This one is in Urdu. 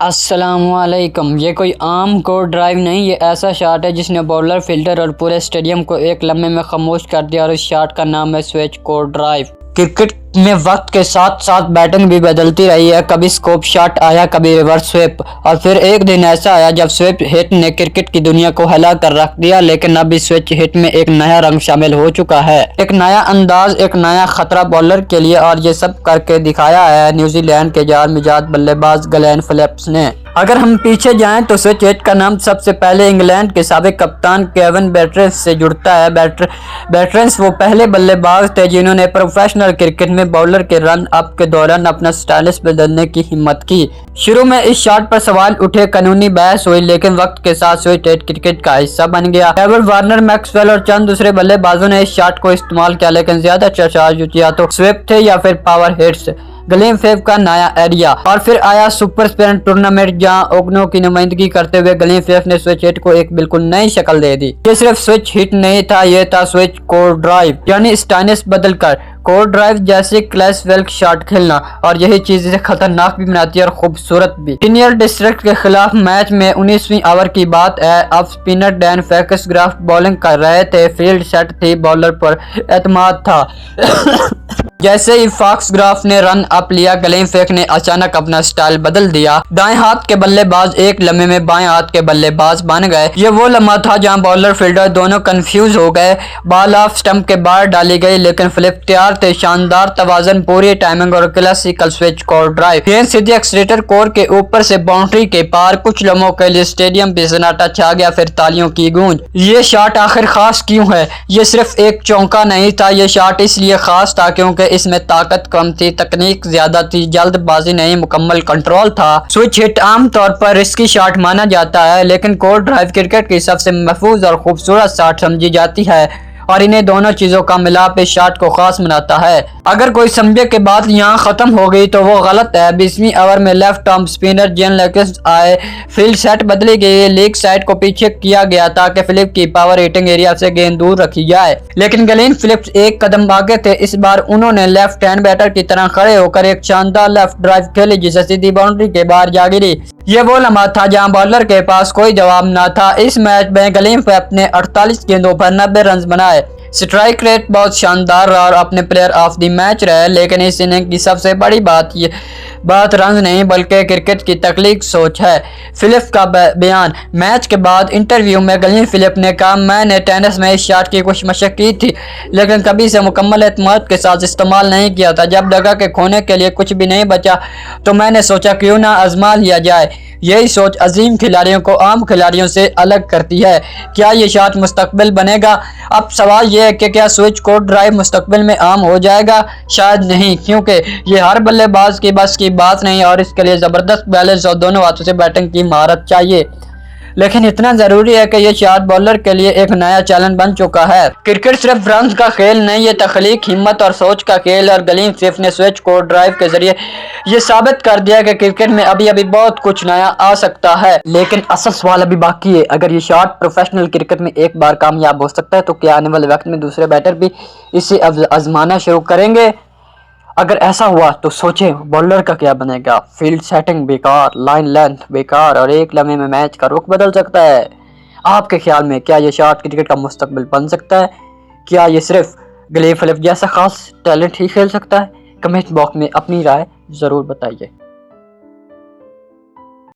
السلام علیکم۔ یہ کوئی عام کور ڈرائیو نہیں، یہ ایسا شاٹ ہے جس نے بولر، فیلڈر اور پورے اسٹیڈیم کو ایک لمحے میں خاموش کر دیا، اور اس شاٹ کا نام ہے سوئچ کور ڈرائیو۔ کرکٹ میں وقت کے ساتھ ساتھ بیٹنگ بھی بدلتی رہی ہے۔ کبھی سکوپ شاٹ آیا، کبھی ریورس سویپ، اور پھر ایک دن ایسا آیا جب سویپ ہٹ نے کرکٹ کی دنیا کو ہلا کر رکھ دیا۔ لیکن اب اس سوئچ ہٹ میں ایک نیا رنگ شامل ہو چکا ہے، ایک نیا انداز، ایک نیا خطرہ بولر کے لیے، اور یہ سب کر کے دکھایا ہے نیوزی لینڈ کے جار مجاز بلے باز گلین فلپس نے۔ اگر ہم پیچھے جائیں تو سوئچ ہٹ کا نام سب سے پہلے انگلینڈ کے سابق کپتان کیون بیٹرنس سے جڑتا ہے۔ بیٹرنس وہ پہلے بلے باز تھے جنہوں نے پروفیشنل کرکٹ میں بولر کے رن اپ کے دوران اپنا سٹائلس بدلنے کی ہمت کی۔ شروع میں اس شاٹ پر سوال اٹھے، قانونی بحث ہوئی، لیکن وقت کے ساتھ سوئچ ہٹ کرکٹ کا حصہ بن گیا۔ ڈیوڈ وارنر، میکسویل اور چند دوسرے بلے بازوں نے اس شاٹ کو استعمال کیا، لیکن زیادہ چرچا یا تو سویپ تھے یا پھر پاور ہٹس، گلین فلپس کا نیا ایریا۔ اور پھر آیا سپر اسپن ٹورنامنٹ جہاں اوگنو کی نمائندگی کرتے ہوئے گلین فلپس نے سوئچ ہٹ کو ایک بالکل نئی شکل دے دی۔ یہ صرف سوئچ ہٹ نہیں تھا، یہ تھا سوئچ کور ڈرائیو، یعنی سٹائلس بدل کر کور ڈرائیو جیسے کلاس ویلک شاٹ کھیلنا، اور یہی چیز اسے خطرناک بھی بناتی ہے اور خوبصورت بھی۔ سینئر ڈسٹرکٹ کے خلاف میچ میں 19ویں اوور کی بات ہے۔ اب اسپنر ڈین فیکس گرافٹ بولنگ کر رہے تھے، فیلڈ سیٹ تھی، بولر پر اعتماد تھا۔ جیسے ہی فاکس گراف نے رن اپ لیا، گلین فلپس نے اچانک اپنا سٹائل بدل دیا۔ دائیں ہاتھ کے بلے باز ایک لمحے میں بائیں ہاتھ کے بلے باز بن گئے۔ یہ وہ لمحہ تھا جہاں بولر فیلڈر دونوں کنفیوز ہو گئے۔ بال آف سٹمپ کے باہر ڈالی گئی، لیکن فلپس تیار تھے۔ شاندار توازن، پوری ٹائمنگ اور کلاسیکل سوئچ کور ڈرائیو۔ گیند سیدھی ایکسلریٹر کور کے اوپر سے باؤنڈری کے پار۔ کچھ لمحوں کے لیے اسٹیڈیم پہ سناٹا چھا گیا، پھر تالیوں کی گونج۔ یہ شاٹ آخر خاص کیوں ہے؟ یہ صرف ایک چونکا نہیں تھا، یہ شاٹ اس لیے خاص تھا کیونکہ اس میں طاقت کم تھی، تکنیک زیادہ تھی، جلد بازی نہیں، مکمل کنٹرول تھا۔ سوئچ ہٹ عام طور پر رسکی شاٹ مانا جاتا ہے، لیکن کور ڈرائیو کرکٹ کی سب سے محفوظ اور خوبصورت شاٹ سمجھی جاتی ہے، اور انہیں دونوں چیزوں کا ملاپ اس شاٹ کو خاص بناتا ہے۔ اگر کوئی سمجھے کہ بات یہاں ختم ہو گئی تو وہ غلط ہے۔ 20ویں اوور میں لیفٹ آرم اسپنر جین لیکس آئے، فیلڈ سیٹ بدلی گئی، لیگ سائڈ کو پیچھے کیا گیا تاکہ فلپس کی پاور ہٹنگ ایریا سے گیند دور رکھی جائے، لیکن گلین فلپس ایک قدم آگے تھے۔ اس بار انہوں نے لیفٹ ہینڈ بیٹر کی طرح کھڑے ہو کر ایک شاندار لیفٹ ڈرائیو کھیلی جسے سیدھی باؤنڈری کے باہر جا گری۔ یہ وہ لمحہ تھا جہاں بولر کے پاس کوئی جواب نہ تھا۔ اس میچ میں گلین فلپس نے 48 گیندوں پر 90 رنز بنائے، سٹرائک ریٹ بہت شاندار رہا اور اپنے پلیئر آف دی میچ رہے۔ لیکن اس اننگ کی سب سے بڑی بات رنز نہیں بلکہ کرکٹ کی تخلیقی سوچ ہے۔ فلپس کا بیان میچ کے بعد انٹرویو میں گلین فلپس نے کہا، میں نے ٹینس میں اس شاٹ کی کچھ مشق کی تھی، لیکن کبھی اسے مکمل اعتماد کے ساتھ استعمال نہیں کیا تھا۔ جب لگا کہ کھونے کے لیے کچھ بھی نہیں بچا تو میں نے سوچا کیوں نہ آزما لیا جائے۔ یہی سوچ عظیم کھلاڑیوں کو عام کھلاڑیوں سے الگ کرتی ہے۔ کیا یہ شاٹ مستقبل بنے گا؟ اب سوال یہ ہے کہ کیا سوئچ کور ڈرائیو مستقبل میں عام ہو جائے گا؟ شاید نہیں، کیونکہ یہ ہر بلے باز کی بس کی بات نہیں، اور اس کے لیے زبردست بیلنس اور دونوں ہاتھوں سے بیٹنگ کی مہارت چاہیے۔ لیکن اتنا ضروری ہے کہ یہ شاٹ بولر کے لیے ایک نیا چیلنج بن چکا ہے۔ کرکٹ صرف رنز کا کھیل نہیں، یہ تخلیق، ہمت اور سوچ کا کھیل ہے، اور گلین فلپس نے سوئچ کور ڈرائیو کے ذریعے یہ ثابت کر دیا کہ کرکٹ میں ابھی بہت کچھ نیا آ سکتا ہے۔ لیکن اصل سوال ابھی باقی ہے، اگر یہ شاٹ پروفیشنل کرکٹ میں ایک بار کامیاب ہو سکتا ہے تو کیا آنے والے وقت میں دوسرے بیٹر بھی اسے آزمانا شروع کریں گے؟ اگر ایسا ہوا تو سوچیں بولر کا کیا بنے گا۔ فیلڈ سیٹنگ بیکار، لائن لینتھ بیکار، اور ایک لمحے میں میچ کا رخ بدل سکتا ہے۔ آپ کے خیال میں کیا یہ شاٹ کرکٹ کا مستقبل بن سکتا ہے؟ کیا یہ صرف گلین فلپس جیسا خاص ٹیلنٹ ہی کھیل سکتا ہے؟ کمنٹ باکس میں اپنی رائے ضرور بتائیے۔